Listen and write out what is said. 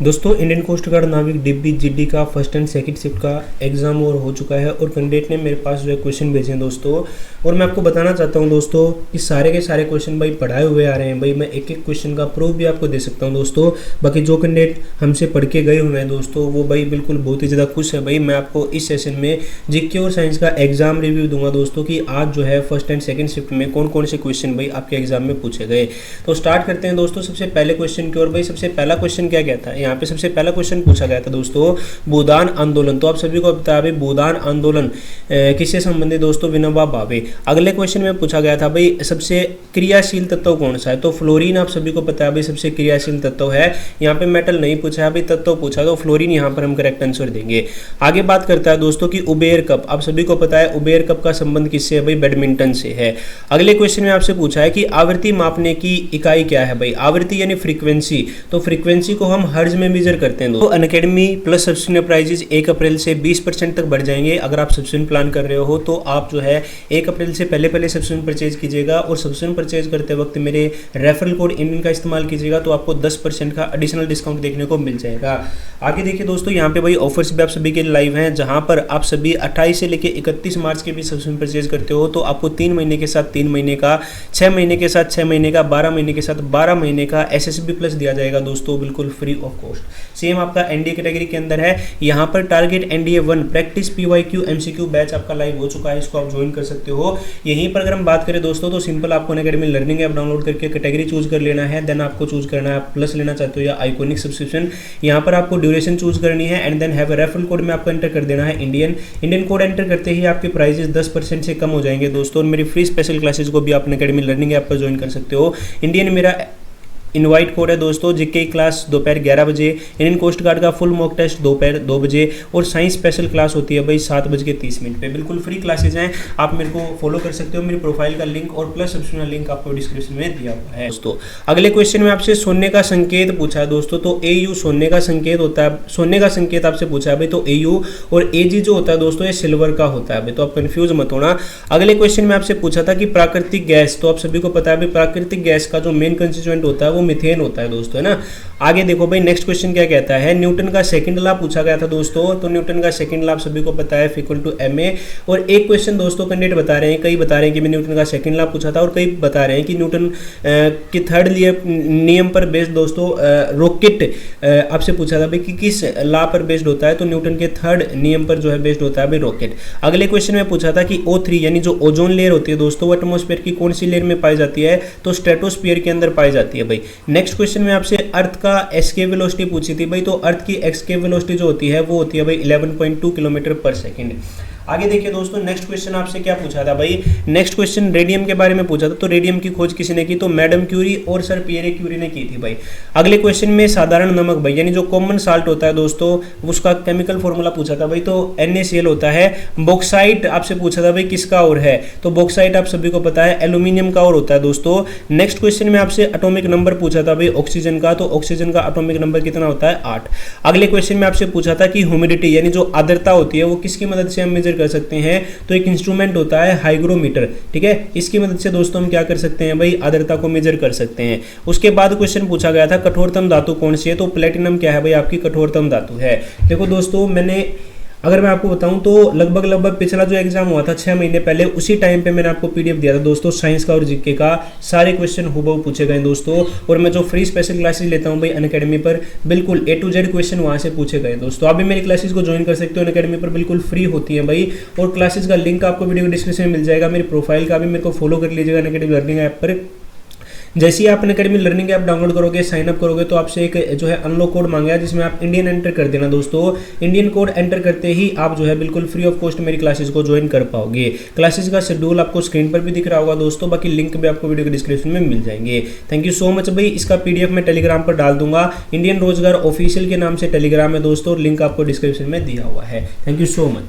दोस्तों Indian coast guard नाविक डिब्बी जीडी का फर्स्ट एंड सेकंड शिफ्ट का एग्जाम और हो चुका है और कैंडिडेट ने मेरे पास जो है क्वेश्चन भेजे हैं दोस्तों। और मैं आपको बताना चाहता हूं दोस्तों कि सारे के सारे क्वेश्चन भाई पढ़ाए हुए आ रहे हैं। भाई मैं एक एक क्वेश्चन का प्रूफ भी आपको दे सकता हूं दोस्तों। बाकी जो कैंडिडेट हमसे पढ़ के गए हुए हैं दोस्तों वो भाई बिल्कुल बहुत ही ज़्यादा खुश है। भाई मैं आपको इस सेशन में जीके और साइंस का एग्जाम रिव्यू दूंगा दोस्तों कि आज जो है फर्स्ट एंड सेकंड शिफ्ट में कौन कौन से क्वेश्चन भाई आपके एग्जाम में पूछे गए। तो स्टार्ट करते हैं दोस्तों सबसे पहले क्वेश्चन की ओर। भाई सबसे पहला क्वेश्चन क्या कहता है, यहाँ पे सबसे पहला क्वेश्चन पूछा गया था दोस्तों भूदान आंदोलन। तो आप सभी को पता है भाई भूदान आंदोलन किससे संबंधित दोस्तों, विनोबा भावे। अगले क्वेश्चन में पूछा गया था भाई सबसे क्रियाशील तत्व कौन सा है, तो फ्लोरीन आप सभी को पता है भाई सबसे क्रियाशील तत्व है। यहाँ पे मेटल नहीं पूछा है भाई, तत्व पूछा, तो फ्लोरीन यहाँ पर हम करेक्ट आंसर देंगे। आगे बात करता है दोस्तों कि उबेर कप, आप सभी को पता है उबेर कप का संबंध किससे है भाई, बैडमिंटन से है। अगले क्वेश्चन में आपसे पूछा है कि आवृत्ति मापने की इकाई क्या है भाई, आवृत्ति यानी फ्रीक्वेंसी। तो फ्रीक्वेंसी को हम हर्ज में मेजर करते हैं। तो अनअकैडमी प्लस सब्सक्रिप्शन प्राइजेस 1 अप्रैल से 20% तक बढ़ जाएंगे। अगर आप सब्सक्रिप्शन प्लान कर रहे हो तो आप जो है 1 अप्रैल से पहले सब्सक्रिप्शन परचेज कीजिएगा और सब्सक्रिप्शन परचेज करते वक्त मेरे रेफरल कोड इंडियन का इस्तेमाल कीजिएगा तो आपको 10% का एडिशनल डिस्काउंट देखने को मिल जाएगा। आगे देखिए दोस्तों यहाँ पे भाई ऑफर्स भी आप सभी के लाइव हैं, जहाँ पर आप सभी 28 से लेकर 31 मार्च के बीच सब्सक्रिप्शन परचेज करते हो तो आपको 3 महीने के साथ 3 महीने का, 6 महीने के साथ 6 महीने का, 12 महीने के साथ 12 महीने का SSB प्लस दिया जाएगा दोस्तों, बिल्कुल फ्री ऑफ कॉस्ट। सेम आपका एनडीए कैटेगरी के अंदर है। यहाँ पर target NDA 1 practice PYQ MCQ batch आपका लाइव हो चुका है, इसको आप ज्वाइन कर सकते हो। यहीं पर अगर हम बात करें दोस्तों तो सिंपल आपको अनअकैडमी लर्निंग ऐप डाउनलोड करके कैटेगरी चूज कर लेना है। देन आपको चूज करना है आप प्लस लेना चाहते हो या आइकॉनिक सब्सक्रिप्शन। यहाँ पर आपको ड्यूरेशन चूज करनी है and then have a referral code में आपको एंटर कर देना है इंडियन कोड एंटर करते ही आपके प्राइजेस 10% से कम हो जाएंगे दोस्तों। और मेरी फ्री स्पेशल क्लासेस को भी आप अनअकैडमी लर्निंग ऐप पर ज्वाइन कर सकते हो। इंडियन मेरा इनवाइट कोड है दोस्तों, जीके क्लास दोपहर 11 बजे, इंडियन कोस्ट गार्ड का फुल मॉक टेस्ट दोपहर 2 बजे और साइंस स्पेशल क्लास होती है भाई 7:30 पे। बिल्कुल फ्री क्लासेज हैं, आप मेरे को फॉलो कर सकते हो। मेरी प्रोफाइल का लिंक और प्लस सब्सक्रिप्शन लिंक आपको डिस्क्रिप्शन में दिया हुआ है दोस्तों। अगले क्वेश्चन में आपसे सोने का संकेत पूछा है दोस्तों, तो AU सोने का संकेत होता है, सोने का संकेत आपसे पूछा है भाई, तो AU और AG जो होता है दोस्तों ये सिल्वर का होता है भाई, तो आप कंफ्यूज मत होना। अगले क्वेश्चन में आपसे पूछा था कि प्राकृतिक गैस, तो आप सभी को पता है भाई प्राकृतिक गैस का जो मेन कंस्टिट्यूएंट होता है वो मीथेन होता है दोस्तों, है ना। आगे देखो भाई नेक्स्ट क्वेश्चन क्या कहता है, न्यूटन का सेकंड लॉ पूछा गया था दोस्तों, तो न्यूटन का सेकंड लॉ आप सभी को पता है F=ma। और एक क्वेश्चन दोस्तों कैंडिडेट बता रहे हैं, कई बता रहे हैं कि मैं न्यूटन का सेकंड लॉ पूछा था और कई बता रहे हैं कि न्यूटन के थर्ड नियम पर बेस्ड दोस्तों रॉकेट आपसे पूछा था भाई कि किस लॉ पर बेस्ड होता है, तो न्यूटन के थर्ड नियम पर जो है बेस्ड होता है भाई रॉकेट। अगले क्वेश्चन में पूछा था कि O3 यानी जो ओजोन लेयर होती है दोस्तों वो एटमॉस्फेयर की कौन सी लेयर में पाई जाती है, तो स्ट्रेटोस्फीयर के अंदर पाई जाती है भाई। नेक्स्ट क्वेश्चन में आपसे अर्थ का एस्केप वेलोसिटी पूछी थी भाई, तो अर्थ की एस्केप वेलोसिटी जो होती है वो होती है भाई 11.2 किलोमीटर पर सेकेंड। आगे देखिए दोस्तों नेक्स्ट क्वेश्चन आपसे क्या पूछा था भाई, नेक्स्ट क्वेश्चन रेडियम के बारे में पूछा था, तो रेडियम की खोज किसी ने की, तो मैडम क्यूरी और सर पियरे क्यूरी ने की थी भाई। अगले क्वेश्चन में साधारण नमक भाई यानी जो कॉमन साल्ट होता है दोस्तों उसका केमिकल फॉर्मूला पूछा था भाई, तो NaCl होता है। बॉक्साइट आपसे पूछा था भाई किसका और है, तो बॉक्साइट आप सभी को पता है एल्यूमिनियम का और होता है दोस्तों। नेक्स्ट क्वेश्चन में आपसे एटॉमिक नंबर पूछा था भाई ऑक्सीजन का, तो ऑक्सीजन का एटॉमिक नंबर कितना होता है 8। अगले क्वेश्चन में आपसे पूछा था कि ह्यूमिडिटी यानी जो आर्द्रता होती है वो किसकी मदद से हम मेजर कर सकते हैं, तो एक इंस्ट्रूमेंट होता है हाइग्रोमीटर, ठीक है। इसकी मदद से दोस्तों हम क्या कर सकते हैं भाई, आर्द्रता को मेजर कर सकते हैं। उसके बाद क्वेश्चन पूछा गया था कठोरतम धातु कौन सी है, तो प्लेटिनम क्या है भाई आपकी कठोरतम धातु है। देखो दोस्तों अगर मैं आपको बताऊं तो लगभग पिछला जो एग्जाम हुआ था 6 महीने पहले उसी टाइम पे मैंने आपको PDF दिया था दोस्तों साइंस का और जीके का, सारे क्वेश्चन हूबहू पूछे गए दोस्तों। और मैं जो फ्री स्पेशल क्लासेस लेता हूं भाई अनअकैडमी पर बिल्कुल A to Z क्वेश्चन वहां से पूछे गए दोस्तों। आप भी मेरी क्लासेस को ज्वाइन कर सकते हो, अनअकैडमी पर बिल्कुल फ्री होती है भाई। और क्लासेस का लिंक आपको वीडियो डिस्क्रिप्शन में मिल जाएगा। मेरी प्रोफाइल का भी मेरे को फॉलो कर लीजिएगा अनअकैडमी लर्निंग ऐप पर। जैसे ही आप अनअकैडमी लर्निंग ऐप डाउनलोड करोगे, साइन अप करोगे, तो आपसे एक जो है अनलॉक कोड मांगेगा जिसमें आप इंडियन एंटर कर देना दोस्तों। इंडियन कोड एंटर करते ही आप जो है बिल्कुल फ्री ऑफ कॉस्ट मेरी क्लासेस को ज्वाइन कर पाओगे। क्लासेस का शेड्यूल आपको स्क्रीन पर भी दिख रहा होगा दोस्तों, बाकी लिंक भी आपको वीडियो के डिस्क्रिप्शन में मिल जाएंगे। थैंक यू सो मच भाई। इसका PDF मैं टेलीग्राम पर डाल दूंगा, इंडियन रोजगार ऑफिशियल के नाम से टेलीग्राम है दोस्तों, लिंक आपको डिस्क्रिप्शन में दिया हुआ है। Thank you so much.